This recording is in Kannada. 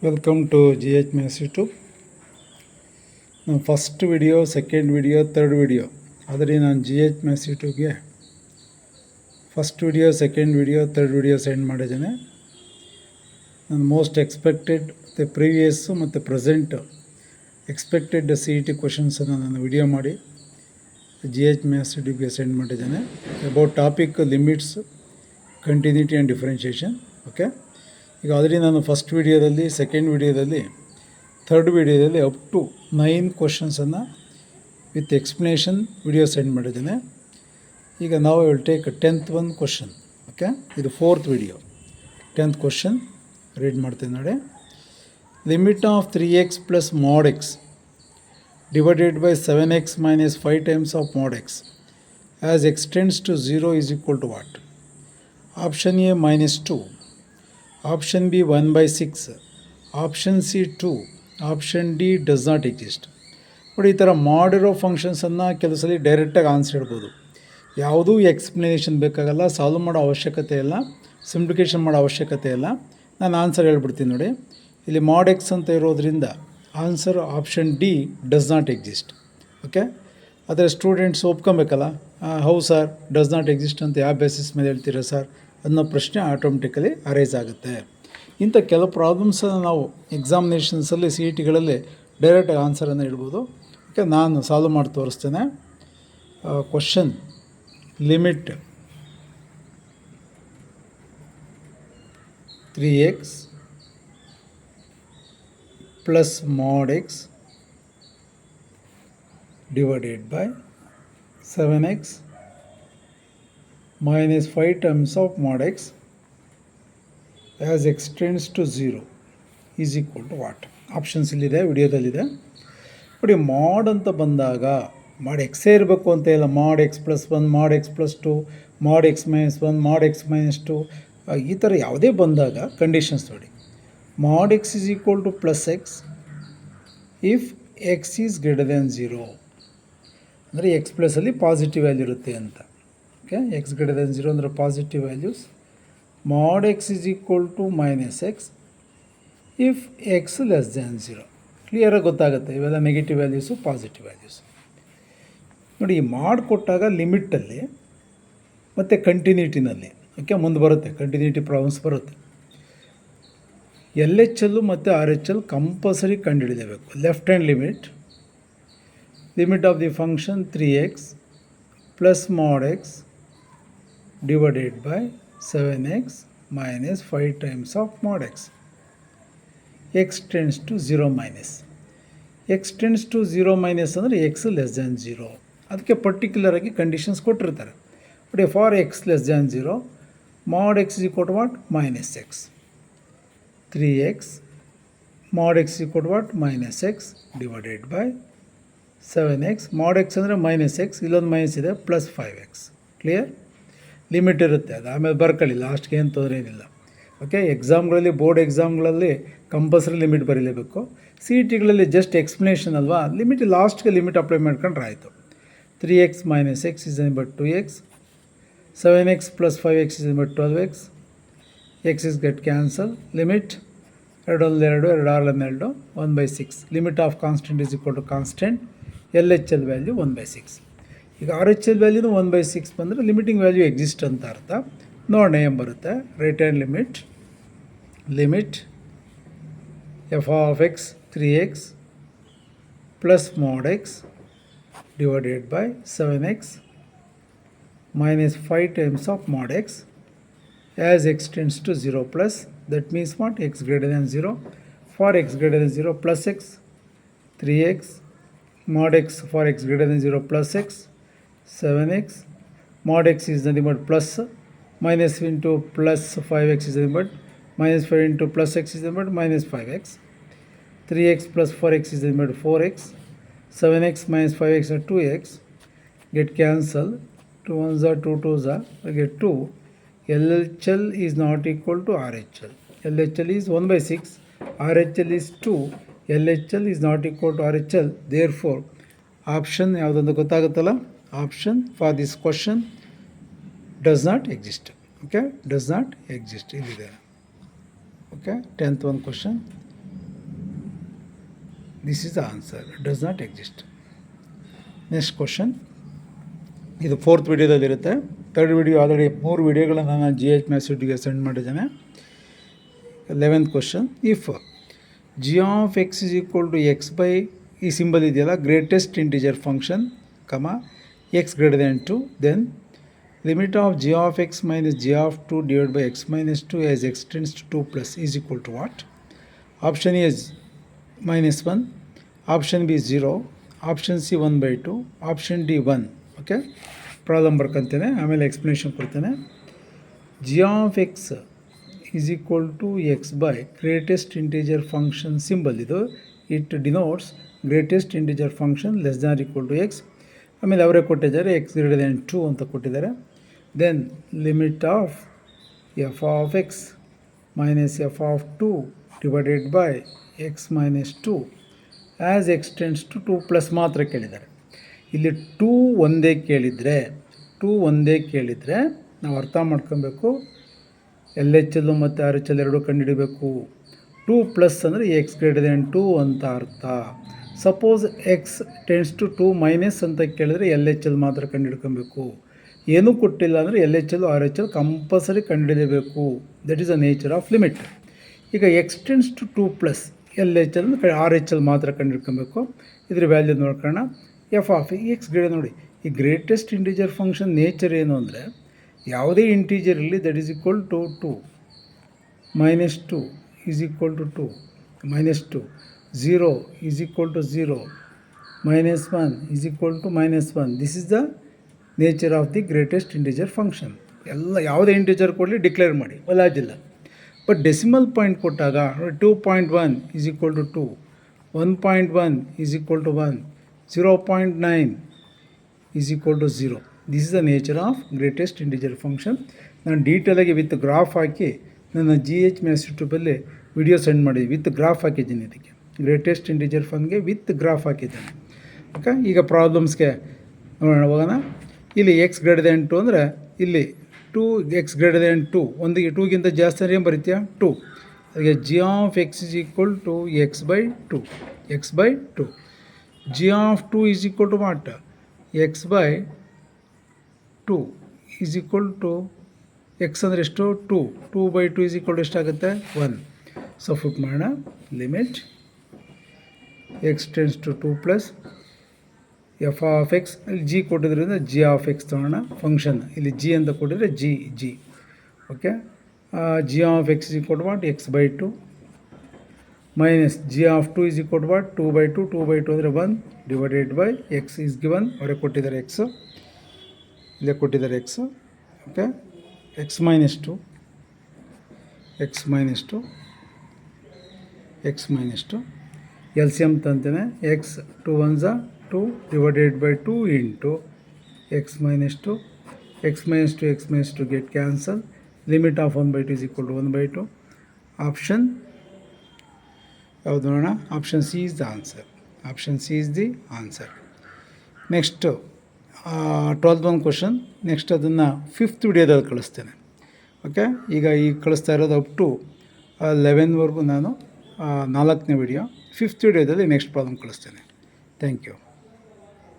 Welcome to GH Maths YouTube. ನಮ್ಮ first video, second video, third video ಆದರೆ ನಾನು GH Maths ಯೂಟ್ಯೂಬ್ಗೆ first video, second video, third video send ಮಾಡಿದ್ದೇನೆ. ನಾನು ಮೋಸ್ಟ್ ಎಕ್ಸ್ಪೆಕ್ಟೆಡ್ ಮತ್ತು ಪ್ರೀವಿಯಸ್ಸು ಮತ್ತು ಪ್ರೆಸೆಂಟ್ ಎಕ್ಸ್ಪೆಕ್ಟೆಡ್ CET ಕ್ವಶನ್ಸನ್ನು ನಾನು ವಿಡಿಯೋ ಮಾಡಿ GH Maths ಯೂಟ್ಯೂಬ್ಗೆ ಸೆಂಡ್ ಮಾಡಿದ್ದೇನೆ. About topic limits, continuity and differentiation. Okay, ಈಗ ಆಲ್ರೆಡಿ ನಾನು ಫಸ್ಟ್ ವಿಡಿಯೋದಲ್ಲಿ, ಸೆಕೆಂಡ್ ವಿಡಿಯೋದಲ್ಲಿ, ಥರ್ಡ್ ವಿಡಿಯೋದಲ್ಲಿ ಅಪ್ ಟು 9 ಕ್ವಶನ್ಸನ್ನು ವಿತ್ ಎಕ್ಸ್ಪ್ಲನೇಷನ್ ವಿಡಿಯೋ ಸೆಂಡ್ ಮಾಡಿದ್ದೇನೆ. ಈಗ ನಾವು will take 10th one question. Okay, ಇದು 4th video. 10th question read ಮಾಡ್ತೀನಿ ನೋಡಿ. Limit of 3x plus mod x divided by 7x minus 5 times of mod x as x tends to 0 is equal to what? Option a -2, option b 1/6, option c 2, option D does not exist. ನೋಡಿ, ಈ ಥರ ಮಾಡಿರೋ ಫಂಕ್ಷನ್ಸನ್ನು ಕೆಲವು ಸಲ ಡೈರೆಕ್ಟಾಗಿ ಆನ್ಸರ್ ಇಡ್ಬೋದು. ಯಾವುದೂ ಎಕ್ಸ್ಪ್ಲನೇಷನ್ ಬೇಕಾಗಲ್ಲ, ಸಾಲ್ವ್ ಮಾಡೋ ಅವಶ್ಯಕತೆ ಇಲ್ಲ, ಸಿಂಪ್ಲಿಫಿಕೇಷನ್ ಮಾಡೋ ಅವಶ್ಯಕತೆ ಇಲ್ಲ. ನಾನು ಆನ್ಸರ್ ಹೇಳ್ಬಿಡ್ತೀನಿ ನೋಡಿ. ಇಲ್ಲಿ mod x ಅಂತ ಇರೋದ್ರಿಂದ answer option D does not exist. Okay, ಆದರೆ ಸ್ಟೂಡೆಂಟ್ಸ್ ಒಪ್ಕೊಬೇಕಲ್ಲ, how sir does not exist ಅಂತ ಯಾವ ಬೇಸಿಸ್ ಮೇಲೆ ಹೇಳ್ತೀರಾ ಸರ್ ಅನ್ನೋ ಪ್ರಶ್ನೆ ಆಟೋಮೆಟಿಕಲಿ ಅರೈಸ್ ಆಗುತ್ತೆ. ಇಂಥ ಕೆಲವು ಪ್ರಾಬ್ಲಮ್ಸನ್ನು ನಾವು ಎಕ್ಸಾಮಿನೇಷನ್ಸಲ್ಲಿ CETಗಳಲ್ಲಿ ಡೈರೆಕ್ಟಾಗಿ ಆನ್ಸರನ್ನು ಇಡ್ಬೋದು. ಓಕೆ, ನಾನು ಸಾಲ್ವ್ ಮಾಡಿ ತೋರಿಸ್ತೇನೆ. Question limit 3x plus mod x divided by 7x minus 5 terms of mod x as extends to 0 is equal to what? Options ಇಲ್ಲಿದೆ, ವಿಡಿಯೋದಲ್ಲಿದೆ ನೋಡಿ. ಮಾಡ್ ಅಂತ ಬಂದಾಗ mod x ಇರಬೇಕು ಅಂತ ಇಲ್ಲ. mod x plus 1, mod x plus 2, mod x minus 1, mod x minus 2, ಈ ಥರ ಯಾವುದೇ ಬಂದಾಗ ಕಂಡೀಷನ್ಸ್ ನೋಡಿ. mod x is equal to plus x if x is greater than 0, ಅಂದರೆ ಎಕ್ಸ್ ಪ್ಲಸಲ್ಲಿ ಪಾಸಿಟಿವ್ ವ್ಯಾಲ್ಯೂ ಇರುತ್ತೆ ಅಂತ. ಓಕೆ, ಎಕ್ಸ್ ಗ್ರೇಟರ್ ದೆನ್ 0 ಅಂದರೆ positive values. mod x is equal to minus x if x less than 0. ಕ್ಲಿಯರಾಗಿ ಗೊತ್ತಾಗುತ್ತೆ, ಇವೆಲ್ಲ ನೆಗೆಟಿವ್ ವ್ಯಾಲ್ಯೂಸು, ಪಾಸಿಟಿವ್ ವ್ಯಾಲ್ಯೂಸ್. ನೋಡಿ, ಈ ಮಾಡಿಕೊಟ್ಟಾಗ ಲಿಮಿಟಲ್ಲಿ ಮತ್ತು ಕಂಟಿನ್ಯೂಟಿನಲ್ಲಿ ಓಕೆ ಮುಂದೆ ಬರುತ್ತೆ, ಕಂಟಿನ್ಯೂಟಿ ಪ್ರಾಬ್ಲಮ್ಸ್ ಬರುತ್ತೆ. LHL ಮತ್ತು RHL ಕಂಪಲ್ಸರಿ ಕಂಡುಹಿಡಿಯಬೇಕು. Left hand limit of the function 3x plus mod x divided by 7x minus 5 times of mod x. x tends to 0 minus. x tends to 0 minus ಅಂದರೆ x ಲೆಸ್ ದ್ಯಾನ್ 0. ಅದಕ್ಕೆ ಪರ್ಟಿಕ್ಯುಲರಾಗಿ ಕಂಡೀಷನ್ಸ್ ಕೊಟ್ಟಿರ್ತಾರೆ. But for x less than 0, mod x is equal to what? Minus x. 3x mod x is equal to what? Minus x divided by 7x. mod x ಅಂದರೆ ಮೈನಸ್ x, ಇಲ್ಲೊಂದು ಮೈನಸ್ ಇದೆ, ಪ್ಲಸ್ 5x. ಕ್ಲಿಯರ್? ಲಿಮಿಟ್ ಇರುತ್ತೆ, ಅದು ಆಮೇಲೆ ಬರ್ಕೊಳ್ಳಿ, ಲಾಸ್ಟ್ಗೆ ಏನು ತೊಂದರೆ ಏನಿಲ್ಲ. ಓಕೆ, ಎಕ್ಸಾಮ್ಗಳಲ್ಲಿ, ಬೋರ್ಡ್ ಎಕ್ಸಾಮ್ಗಳಲ್ಲಿ ಕಂಪಲ್ಸರಿ ಲಿಮಿಟ್ ಬರೀಲೇಬೇಕು. CETಗಳಲ್ಲಿ ಜಸ್ಟ್ ಎಕ್ಸ್ಪ್ಲನೇಷನ್ ಅಲ್ವಾ, ಲಿಮಿಟ್ ಲಾಸ್ಟ್ಗೆ ಲಿಮಿಟ್ ಅಪ್ಲೈ ಮಾಡ್ಕೊಂಡ್ರೆ ಆಯಿತು. 3x minus x is equal to 2x, 7x plus 5x is equal to 12x, x is get cancel, limit 2 2 2 1/6. Limit of constant is equal to constant, LHL value 1/6. ಈಗ RHL ವ್ಯಾಲ್ಯೂನು 1/6 ಬಂದರೆ ಲಿಮಿಟಿಂಗ್ ವ್ಯಾಲ್ಯೂ ಎಕ್ಸಿಸ್ಟ್ ಅಂತ ಅರ್ಥ. ನೋಡೋಣ ಏನು ಬರುತ್ತೆ. Right hand limit f of x 3x plus mod x divided by 7x minus 5 times of mod x as x tends to 0 plus, that means what? x greater than 0. For x greater than 0, plus x, 3x mod x for x greater than 0 plus x, 7x mod x is nothing but plus, minus into plus 5x is nothing but minus 5 into plus x is nothing but minus 5x. 3x plus 4x is nothing but 4x. 7x minus 5x are 2x. Get cancel, 2 1s are 2 2s are, I get 2. LHL is not equal to RHL. LHL is 1/6, RHL is 2. LHL is not equal to RHL. Therefore, option ಯಾವುದಂತ ಗೊತ್ತಾಗುತ್ತಲ್ಲ, option for this question does not exist. Okay, does not exist ಇಲ್ಲಿದೆ. Okay, 10th one question. This is the answer. Does not exist. Next question, ಇದು 4th ವಿಡಿಯೋದಲ್ಲಿರುತ್ತೆ. 3rd ವಿಡಿಯೋ ಆಲ್ರೆಡಿ 3 ವಿಡಿಯೋಗಳನ್ನು ನಾನು GH ಮ್ಯಾಥ್ಸ್ಗೆ ಸೆಂಡ್ ಮಾಡಿದ್ದೇನೆ. 11th question, if g of x is equal to x by ಈ ಸಿಂಬಲ್ ಇದೆಯಲ್ಲ, greatest integer function x greater than 2, then limit of g of x minus g of 2 divide by x minus 2 as x tends to 2 plus is equal to what? Option A -1, option B 0, option C 1/2, option D 1. Okay, problem ಬರ್ಕೊತೇನೆ, ಆಮೇಲೆ ಎಕ್ಸ್ಪ್ಲನೇಷನ್ ಕೊಡ್ತೇನೆ. g of X is equal to x by greatest integer function symbol ಇದು, it denotes greatest integer function less than equal to x. ಆಮೇಲೆ ಅವರೇ ಕೊಟ್ಟಿದ್ದಾರೆ ಎಕ್ಸ್ ಗ್ರೇಟರ್ ದೆನ್ 2 ಅಂತ ಕೊಟ್ಟಿದ್ದಾರೆ. Then limit of f of x minus f of 2 divided by x minus 2 as x tends to 2 plus ಮಾತ್ರ ಕೇಳಿದ್ದಾರೆ. ಇಲ್ಲಿ 2 ಒಂದೇ ಕೇಳಿದರೆ ನಾವು ಅರ್ಥ ಮಾಡ್ಕೊಬೇಕು, LHL ಮತ್ತು RHL ಎರಡೂ ಕಂಡುಹಿಡಬೇಕು. 2 ಪ್ಲಸ್ ಅಂದರೆ ಎಕ್ಸ್ ಗ್ರೇಟರ್ ದೆನ್ 2 ಅಂತ ಅರ್ಥ. Suppose x tends to 2 minus ಅಂತ ಕೇಳಿದ್ರೆ LHL ಮಾತ್ರ ಕಂಡುಹಿಡ್ಕೊಬೇಕು. ಏನೂ ಕೊಟ್ಟಿಲ್ಲ ಅಂದರೆ LHL RHL ಕಂಪಲ್ಸರಿ ಕಂಡುಹಿಡಬೇಕು. That is the nature of limit. ಈಗ x tends to 2 plus LHL RHL ಮಾತ್ರ ಕಂಡುಹಿಡ್ಕೊಬೇಕು. ಇದ್ರ ವ್ಯಾಲ್ಯೂ ನೋಡ್ಕೊಳ್ಳೋಣ. ಎಫ್ ಆಫ್ ಎಕ್ಸ್ ಗ್ರೇಟರ್, ನೋಡಿ ಈ ಗ್ರೇಟೆಸ್ಟ್ ಇಂಟಿಜರ್ ಫಂಕ್ಷನ್ ನೇಚರ್ ಏನು ಅಂದರೆ, ಯಾವುದೇ ಇಂಟೀಜರ್ ಇರಲಿ that is equal to 2, -2 is equal to 2, -2, 0 is equal to 0, -1 is equal to -1. This is the nature of the greatest integer function. ಎಲ್ಲ ಯಾವುದೇ ಇಂಟಿಜರ್ ಕೊಡಲಿ ಡಿಕ್ಲೇರ್ ಮಾಡಿ, ಒಲಾಜಿಲ್ಲ. ಬಟ್ ಡೆಸಿಮಲ್ ಪಾಯಿಂಟ್ ಕೊಟ್ಟಾಗ 2.1 is equal to 2, 1.1 is equal to 1, 0.9 is equal to 0. This is the nature of greatest integer function. ನಾನು ಡೀಟೇಲಾಗಿ ವಿತ್ ಗ್ರಾಫ್ ಹಾಕಿ ನನ್ನ GH ಮ್ಯಾಥ್ಸ್ ಯೂಟ್ಯೂಬಲ್ಲಿ ವಿಡಿಯೋ ಸೆಂಡ್ ಮಾಡಿದ್ವಿ. ವಿತ್ ಗ್ರಾಫ್ ಹಾಕಿದ್ದೀನಿ, ಇದಕ್ಕೆ ಗ್ರೇಟೆಸ್ಟ್ ಇಂಟಿಜರ್ ಫಂಡ್ಗೆ ವಿತ್ ಗ್ರಾಫ್ ಹಾಕಿದ್ದೇನೆ. ಓಕೆ, ಈಗ ಪ್ರಾಬ್ಲಮ್ಸ್ಗೆ ನೋಡೋಣ, ಹೋಗೋಣ. ಇಲ್ಲಿ ಎಕ್ಸ್ ಗ್ರೇಟರ್ ದೆನ್ 2 ಅಂದರೆ ಇಲ್ಲಿ 2 ಎಕ್ಸ್ ಗ್ರೇಟರ್ ದೆನ್ 2, ಒಂದಿಗೆ 2ಗಿಂತ ಜಾಸ್ತಿ ಅಂದರೆ ಏನು ಬರೀತೀಯ 2. ಅದಕ್ಕೆ g of x is equal to x by 2. g of 2 is equal to what? X by 2 is equal to X ಅಂದರೆ ಎಷ್ಟು? 2. 2/2 ಈಸ್ ಈಕ್ವಲ್ ಟು ಎಷ್ಟಾಗುತ್ತೆ? 1. ಸೊ ಫಿಟ್ ಮಾಡೋಣ. Limit X tends to 2 plus F of X, ಅಲ್ಲಿ ಜಿ ಕೊಟ್ಟಿದ್ರಿಂದ g ಆಫ್ ಎಕ್ಸ್ ತೊಗೊಳ್ಳೋಣ. ಫಂಕ್ಷನ್ ಇಲ್ಲಿ g ಅಂತ ಕೊಟ್ಟಿದ್ರೆ G. Okay, g of x is equal to what? X by 2 minus g of 2 is equal to what? 2/2. 2/2 ಅಂದರೆ 1 divided by x is given, ಅವರೇ ಕೊಟ್ಟಿದ್ದಾರೆ ಎಕ್ಸು, ಇಲ್ಲೇ ಕೊಟ್ಟಿದ್ದಾರೆ x. Okay, x minus 2, L C M ತಂತೇನೆ. X 2 1s 2 divided by 2 into x minus 2 get cancel. Limit of 1/2 is equal to 1/2. Option ಯಾವುದು ನೋಡೋಣ? Option C is the answer. Next 12th ಒಂದು ಕ್ವಶನ್. ನೆಕ್ಸ್ಟ್ ಅದನ್ನು 5th ವಿಡಿಯೋದಲ್ಲಿ ಕಳಿಸ್ತೇನೆ. ಓಕೆ, ಈಗ ಕಳಿಸ್ತಾ ಇರೋದು ಅಪ್ ಟು 11ವರೆಗೂ ನಾನು 4ನೇ ವಿಡಿಯೋ. 5th ವಿಡಿಯೋದಲ್ಲಿ ನೆಕ್ಸ್ಟ್ ಪ್ರಾಬ್ಲಮ್ ಕಳಿಸ್ತೇನೆ. Thank you.